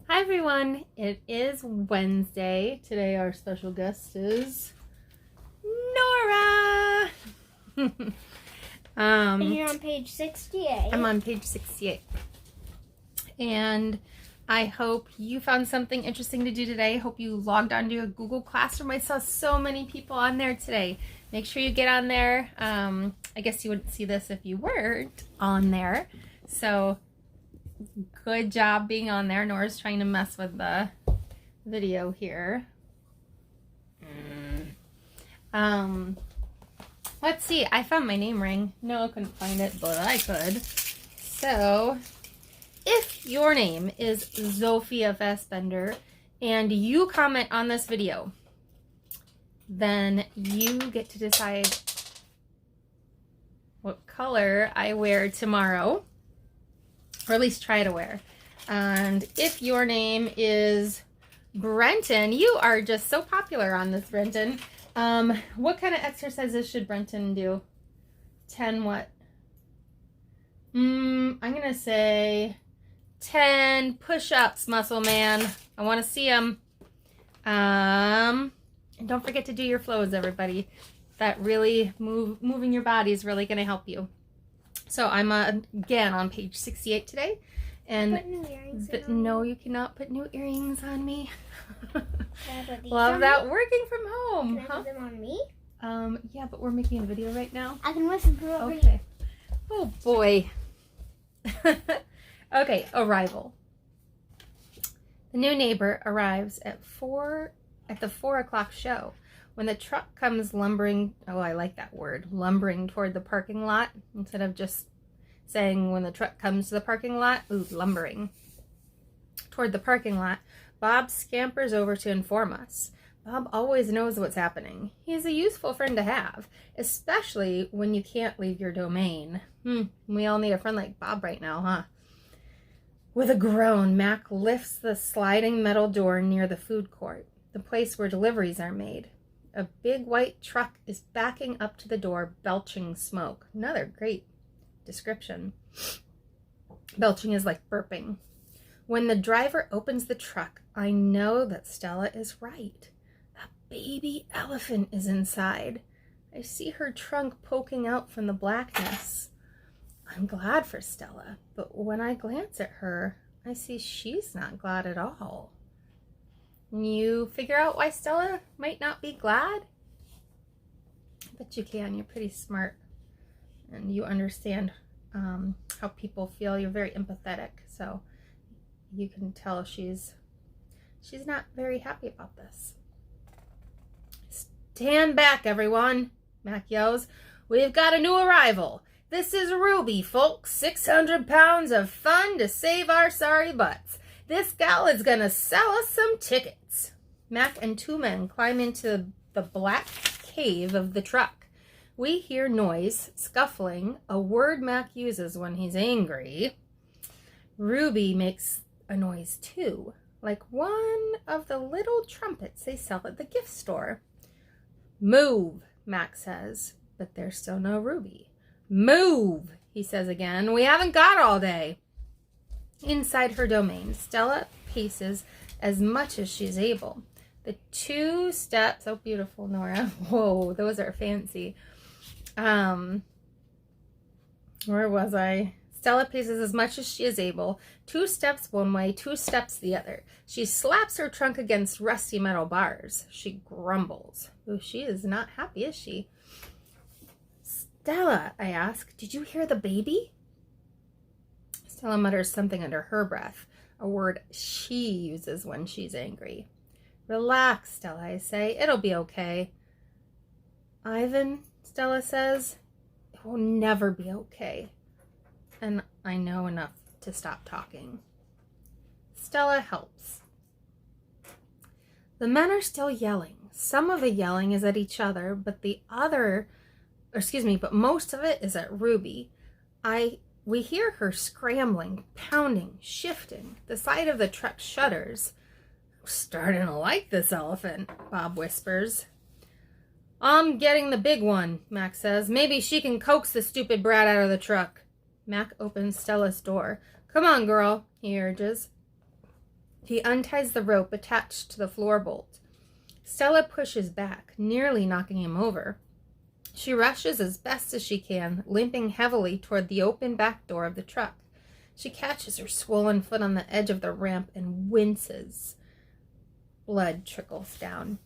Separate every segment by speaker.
Speaker 1: Hi everyone, it is Wednesday. Today our special guest is Nora.
Speaker 2: And you're on page 68.
Speaker 1: I'm on page 68. And I hope you found something interesting to do today. I hope you logged onto a Google Classroom. I saw so many people on there today. Make sure you get on there. I guess you wouldn't see this if you weren't on there. So good job being on there. Nora's trying to mess with the video here. Let's see. I found my name ring. No, I couldn't find it, but I could. So, if your name is Zofia Fassbender and you comment on this video, then you get to decide what color I wear tomorrow. Or at least try to wear. And if your name is Brenton, you are just so popular on this, Brenton. What kind of exercises should Brenton do? 10 what? I'm gonna say 10 push-ups, muscle man. I want to see them. And don't forget to do your flows, everybody. That really moving your body is really gonna help you. So I'm again on page 68 today, and
Speaker 2: Put new earrings
Speaker 1: no, you cannot put new earrings on me.
Speaker 2: Can I put these
Speaker 1: Love
Speaker 2: on
Speaker 1: that
Speaker 2: me?
Speaker 1: working from home,
Speaker 2: Can I put them on me?
Speaker 1: Yeah, but we're making a video right now.
Speaker 2: I can listen to it.
Speaker 1: Okay. Oh boy. Okay, arrival. The new neighbor arrives at the 4 o'clock show. When the truck comes lumbering, oh, I like that word, lumbering toward the parking lot, instead of just saying when the truck comes to the parking lot, ooh, lumbering. Toward the parking lot, Bob scampers over to inform us. Bob always knows what's happening. He's a useful friend to have, especially when you can't leave your domain. We all need a friend like Bob right now, huh? With a groan, Mac lifts the sliding metal door near the food court, the place where deliveries are made. A big white truck is backing up to the door, belching smoke. Another great description. Belching is like burping. When the driver opens the truck, I know that Stella is right. A baby elephant is inside. I see her trunk poking out from the blackness. I'm glad for Stella, but when I glance at her, I see she's not glad at all. You figure out why Stella might not be glad? I bet you can. You're pretty smart. And you understand how people feel. You're very empathetic. So you can tell she's not very happy about this. Stand back, everyone, Mac yells. We've got a new arrival. This is Ruby, folks. 600 pounds of fun to save our sorry butts. This gal is gonna sell us some tickets. Mac and two men climb into the black cave of the truck. We hear noise, scuffling, a word Mac uses when he's angry. Ruby makes a noise too, like one of the little trumpets they sell at the gift store. Move, Mac says, but there's still no Ruby. Move, he says again. We haven't got all day. Inside her domain, Stella paces as much as she's able. The 2 steps, oh beautiful, Nora. Whoa, those are fancy. Where was I? Stella paces as much as she is able. 2 steps one way, 2 steps the other. She slaps her trunk against rusty metal bars. She grumbles. Oh, she is not happy, is she? Stella, I ask, did you hear the baby? Stella mutters something under her breath, a word she uses when she's angry. Relax, Stella, I say. It'll be okay. Ivan, Stella says, it will never be okay. And I know enough to stop talking. Stella helps. The men are still yelling. Some of the yelling is at each other, but most of it is at Ruby. We hear her scrambling, pounding, shifting. The side of the truck shudders. I'm starting to like this elephant, Bob whispers. I'm getting the big one, Mac says. Maybe she can coax the stupid brat out of the truck. Mac opens Stella's door. Come on, girl, he urges. He unties the rope attached to the floor bolt. Stella pushes back, nearly knocking him over. She rushes as best as she can, limping heavily toward the open back door of the truck. She catches her swollen foot on the edge of the ramp and winces. Blood trickles down.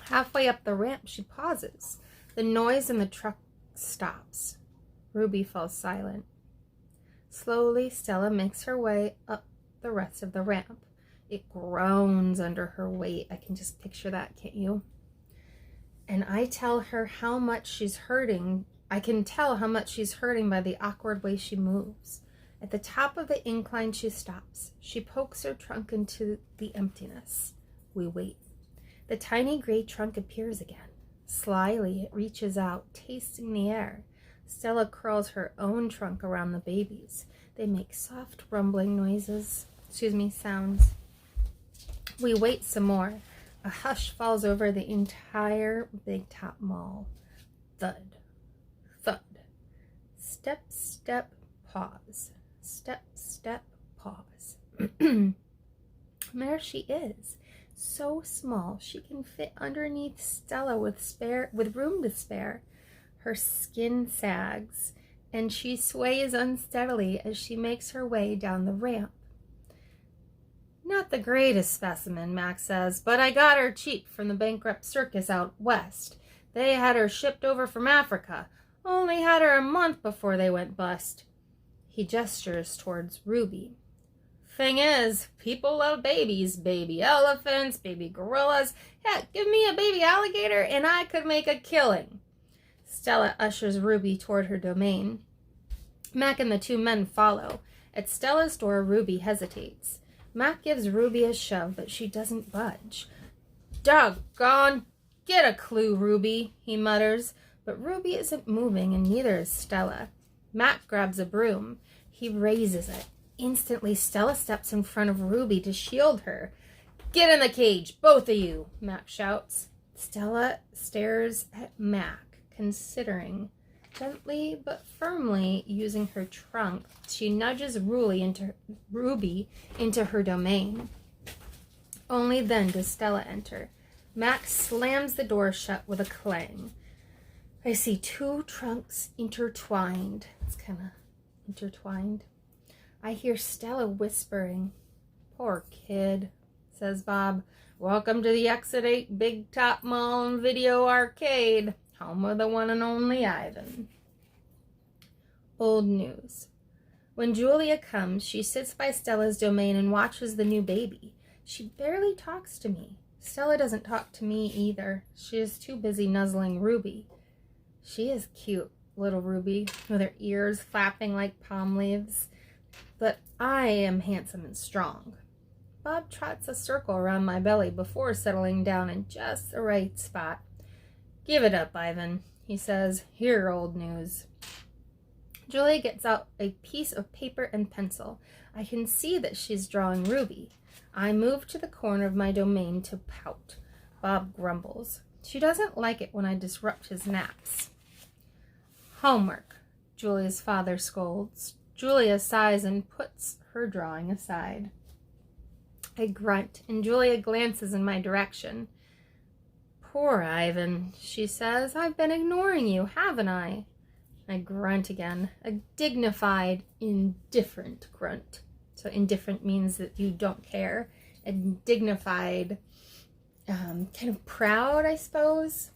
Speaker 1: Halfway up the ramp, she pauses. The noise in the truck stops. Ruby falls silent. Slowly, Stella makes her way up the rest of the ramp. It groans under her weight. I can just picture that, can't you? And I tell her how much she's hurting. I can tell how much she's hurting by the awkward way she moves. At the top of the incline, she stops. She pokes her trunk into the emptiness. We wait. The tiny gray trunk appears again. Slyly, it reaches out, tasting the air. Stella curls her own trunk around the baby's. They make soft rumbling sounds. We wait some more. A hush falls over the entire Big Top Mall. Thud. Thud. Step, step, pause. Step, step, pause. There she is. So small she can fit underneath Stella with room to spare. Her skin sags, and she sways unsteadily as she makes her way down the ramp. Not the greatest specimen, Max says, but I got her cheap from the bankrupt circus out west. They had her shipped over from Africa. Only had her a month before they went bust. He gestures towards Ruby. Thing is, people love babies. Baby elephants, baby gorillas. Heck, give me a baby alligator and I could make a killing. Stella ushers Ruby toward her domain. Mac and the two men follow. At Stella's door, Ruby hesitates. Mac gives Ruby a shove, but she doesn't budge. Doggone! Get a clue, Ruby, he mutters. But Ruby isn't moving, and neither is Stella. Mac grabs a broom. He raises it. Instantly, Stella steps in front of Ruby to shield her. Get in the cage, both of you, Mac shouts. Stella stares at Mac, considering. Gently but firmly using her trunk, she nudges Ruby into her domain. Only then does Stella enter. Mac slams the door shut with a clang. I see two trunks intertwined. It's kind of intertwined. I hear Stella whispering. Poor kid, says Bob. Welcome to the Exit 8 Big Top Mall and Video Arcade. Home of the one and only Ivan. Old news. When Julia comes, she sits by Stella's domain and watches the new baby. She barely talks to me. Stella doesn't talk to me either. She is too busy nuzzling Ruby. She is cute, little Ruby, with her ears flapping like palm leaves. But I am handsome and strong. Bob trots a circle around my belly before settling down in just the right spot. Give it up, Ivan, he says. Here, old news. Julia gets out a piece of paper and pencil. I can see that she's drawing Ruby. I move to the corner of my domain to pout. Bob grumbles. She doesn't like it when I disrupt his naps. Homework, Julia's father scolds. Julia sighs and puts her drawing aside. I grunt, and Julia glances in my direction. Poor Ivan, she says. I've been ignoring you, haven't I? I grunt again, a dignified, indifferent grunt. So indifferent means that you don't care. And dignified, kind of proud, I suppose.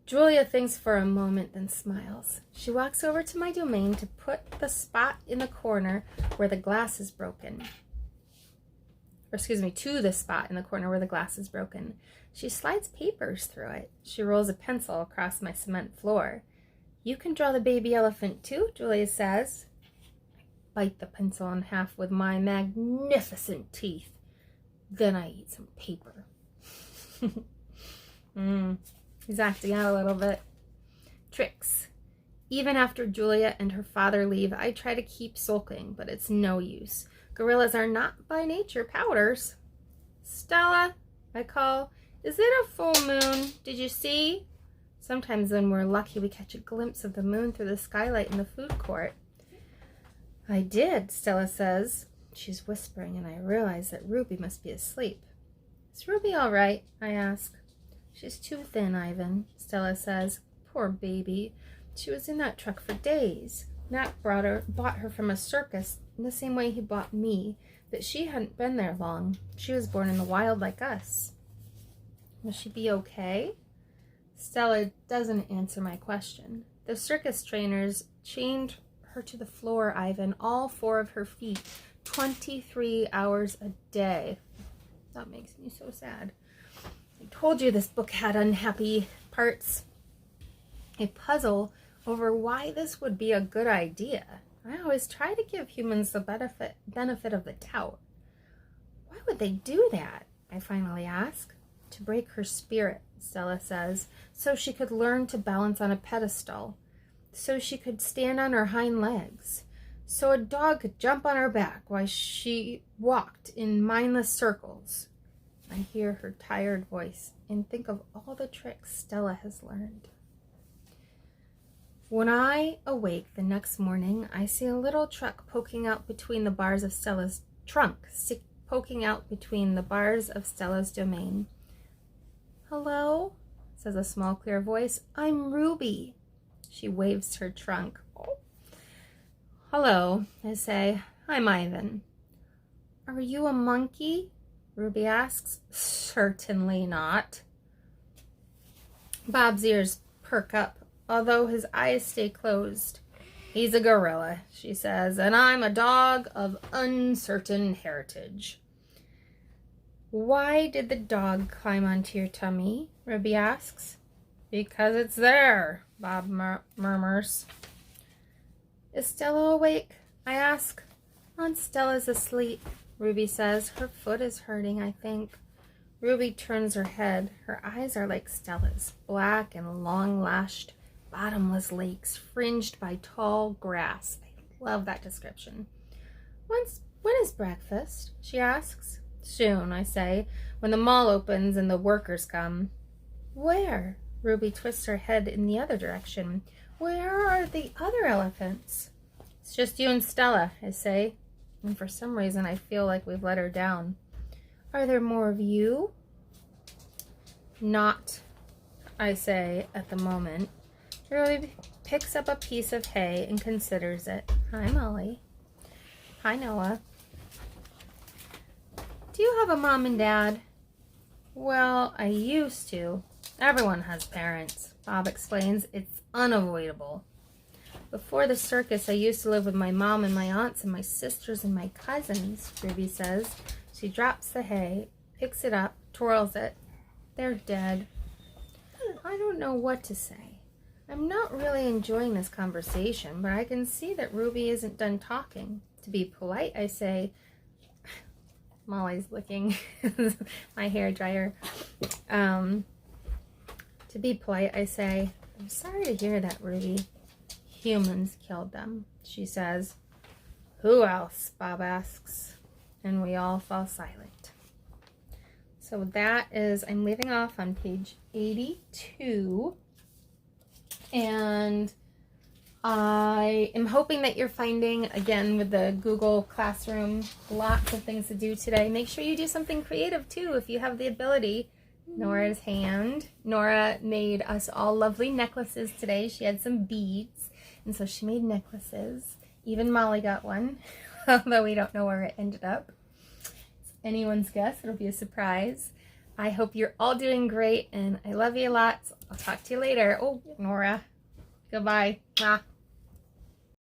Speaker 1: Julia thinks for a moment, then smiles. She walks over to my domain to put the spot in the corner where the glass is broken. To the spot in the corner where the glass is broken. She slides papers through it. She rolls a pencil across my cement floor. You can draw the baby elephant too, Julia says. I bite the pencil in half with my magnificent teeth. Then I eat some paper. He's acting out a little bit. Tricks. Even after Julia and her father leave, I try to keep sulking, but it's no use. Gorillas are not by nature powders. Stella, I call, is it a full moon? Did you see? Sometimes when we're lucky, we catch a glimpse of the moon through the skylight in the food court. I did, Stella says. She's whispering, and I realize that Ruby must be asleep. Is Ruby all right? I ask. She's too thin, Ivan, Stella says. Poor baby. She was in that truck for days. Mac bought her from a circus in the same way he bought me, but she hadn't been there long. She was born in the wild like us. Will she be okay? Stella doesn't answer my question. The circus trainers chained her to the floor, Ivan, all 4 of her feet, 23 hours a day. That makes me so sad. I told you this book had unhappy parts. A puzzle over why this would be a good idea. I always try to give humans the benefit of the doubt. Why would they do that? I finally ask. To break her spirit, Stella says, so she could learn to balance on a pedestal, so she could stand on her hind legs, so a dog could jump on her back while she walked in mindless circles. I hear her tired voice and think of all the tricks Stella has learned. When I awake the next morning, I see a little truck poking out between the bars of Stella's trunk, poking out between the bars of Stella's domain. Hello, says a small, clear voice. I'm Ruby. She waves her trunk. Oh. Hello, I say. I'm Ivan. Are you a monkey? Ruby asks. Certainly not. Bob's ears perk up, although his eyes stay closed. He's a gorilla, she says, and I'm a dog of uncertain heritage. Why did the dog climb onto your tummy? Ruby asks. Because it's there, Bob murmurs. Is Stella awake? I ask. Aunt Stella's asleep, Ruby says. Her foot is hurting, I think. Ruby turns her head. Her eyes are like Stella's, black and long-lashed, bottomless lakes fringed by tall grass. I love that description. When is breakfast? She asks. Soon, I say, when the mall opens and the workers come. Where? Ruby twists her head in the other direction. Where are the other elephants? It's just you and Stella, I say, and for some reason I feel like we've let her down. Are there more of you? Not, I say, at the moment. Ruby picks up a piece of hay and considers it. Hi, Molly. Hi, Noah. Do you have a mom and dad? Well, I used to. Everyone has parents, Bob explains. It's unavoidable. Before the circus, I used to live with my mom and my aunts and my sisters and my cousins, Ruby says. She drops the hay, picks it up, twirls it. They're dead. I don't know what to say. I'm not really enjoying this conversation, but I can see that Ruby isn't done talking. To be polite, I say, Molly's licking my hair dryer. To be polite, I say, I'm sorry to hear that, Ruby. Humans killed them, she says. Who else? Bob asks. And we all fall silent. So that is, I'm leaving off on page 82. And I am hoping that you're finding, again, with the Google Classroom, lots of things to do today. Make sure you do something creative, too, if you have the ability. Nora's hand. Nora made us all lovely necklaces today. She had some beads, and so she made necklaces. Even Molly got one, although we don't know where it ended up. It's anyone's guess. It'll be a surprise. I hope you're all doing great, and I love you a lot. So I'll talk to you later. Oh, Nora. Goodbye. Mwah.